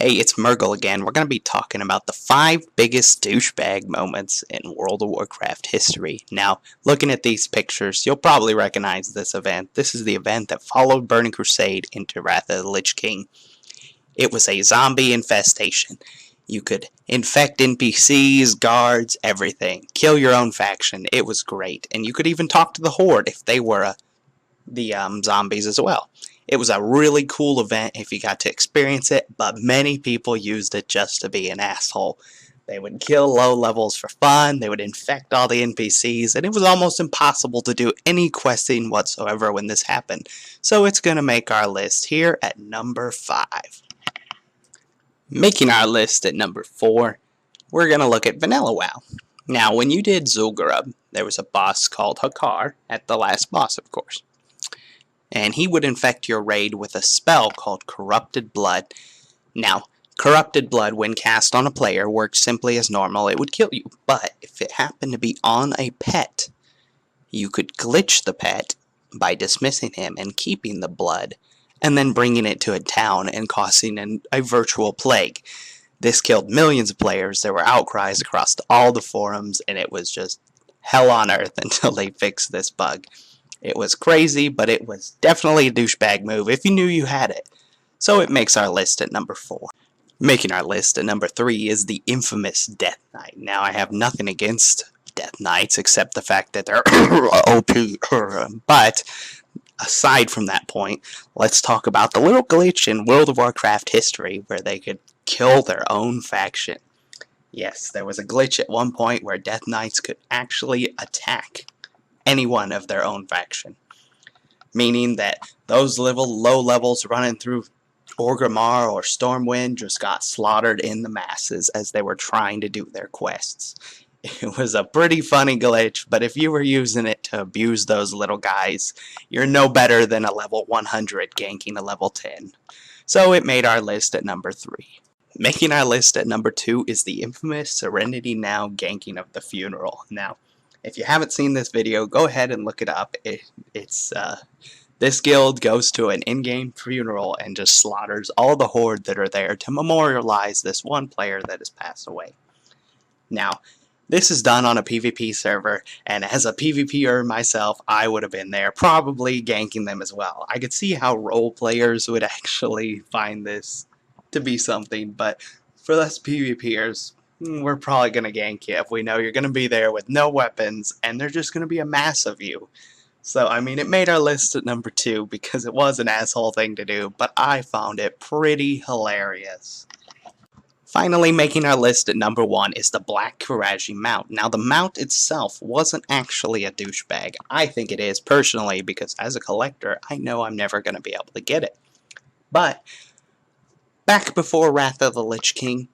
Hey, it's Murgle again. We're going to be talking about the 5 biggest douchebag moments in World of Warcraft history. Now, looking at these pictures, you'll probably recognize this event. This is the event that followed Burning Crusade into Wrath of the Lich King. It was a zombie infestation. You could infect NPCs, guards, everything. Kill your own faction. It was great. And you could even talk to the Horde if they were the zombies as well. It was a really cool event if you got to experience it, but many people used it just to be an asshole. They would kill low levels for fun, they would infect all the NPCs, and it was almost impossible to do any questing whatsoever when this happened. So it's going to make our list here at number 5. Making our list at number 4, we're going to look at Vanilla WoW. Now, when you did Zul'Gurub, there was a boss called Hakar, at the last boss, of course. And he would infect your raid with a spell called Corrupted Blood. Now, Corrupted Blood, when cast on a player, works simply as normal. It would kill you, but if it happened to be on a pet, you could glitch the pet by dismissing him and keeping the blood, and then bringing it to a town and causing a virtual plague. This killed millions of players. There were outcries across all the forums, and it was just hell on earth until they fixed this bug. It was crazy, but it was definitely a douchebag move if you knew you had it. So it makes our list at number 4. Making our list at number 3 is the infamous Death Knight. Now, I have nothing against Death Knights except the fact that they're OP. But aside from that point, let's talk about the little glitch in World of Warcraft history where they could kill their own faction. Yes, there was a glitch at one point where Death Knights could actually attack anyone of their own faction, meaning that those low levels running through Orgrimmar or Stormwind just got slaughtered in the masses as they were trying to do their quests. It was a pretty funny glitch, but if you were using it to abuse those little guys, you're no better than a level 100 ganking a level 10. So it made our list at number 3. Making our list at number 2 is the infamous Serenity Now ganking of the funeral. Now, if you haven't seen this video, go ahead and look it up. This guild goes to an in-game funeral and just slaughters all the horde that are there to memorialize this one player that has passed away. Now, this is done on a PvP server, and as a PvPer myself, I would have been there, probably ganking them as well. I could see how role players would actually find this to be something, but for us PvPers, we're probably going to gank you if we know you're going to be there with no weapons and there's just going to be a mass of you. So, I mean, it made our list at number 2 because it was an asshole thing to do, but I found it pretty hilarious. Finally, making our list at number 1 is the Black Qiraji mount. Now, the mount itself wasn't actually a douchebag. I think it is personally because as a collector, I know I'm never going to be able to get it. But back before Wrath of the Lich King,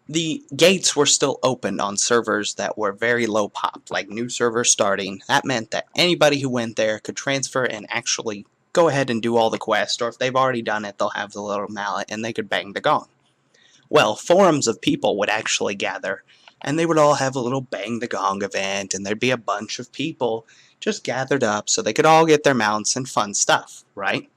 the gates were still open on servers that were very low pop, like new servers starting. That meant that anybody who went there could transfer and actually go ahead and do all the quests, or if they've already done it, they'll have the little mallet and they could bang the gong. Well, forums of people would actually gather, and they would all have a little bang the gong event, and there'd be a bunch of people just gathered up so they could all get their mounts and fun stuff, right?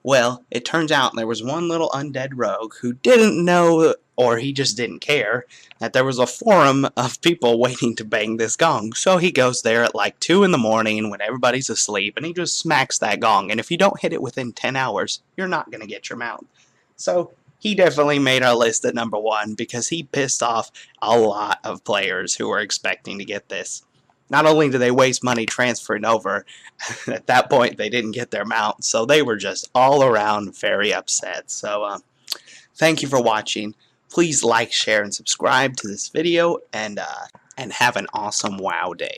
Well, it turns out there was one little undead rogue who didn't know, or he just didn't care, that there was a forum of people waiting to bang this gong. So he goes there at like 2 in the morning when everybody's asleep, and he just smacks that gong. And if you don't hit it within 10 hours, you're not going to get your mount. So he definitely made our list at number 1 because he pissed off a lot of players who were expecting to get this. Not only did they waste money transferring over, at that point they didn't get their mount, so they were just all around very upset. So, thank you for watching. Please like, share, and subscribe to this video, and have an awesome WoW day.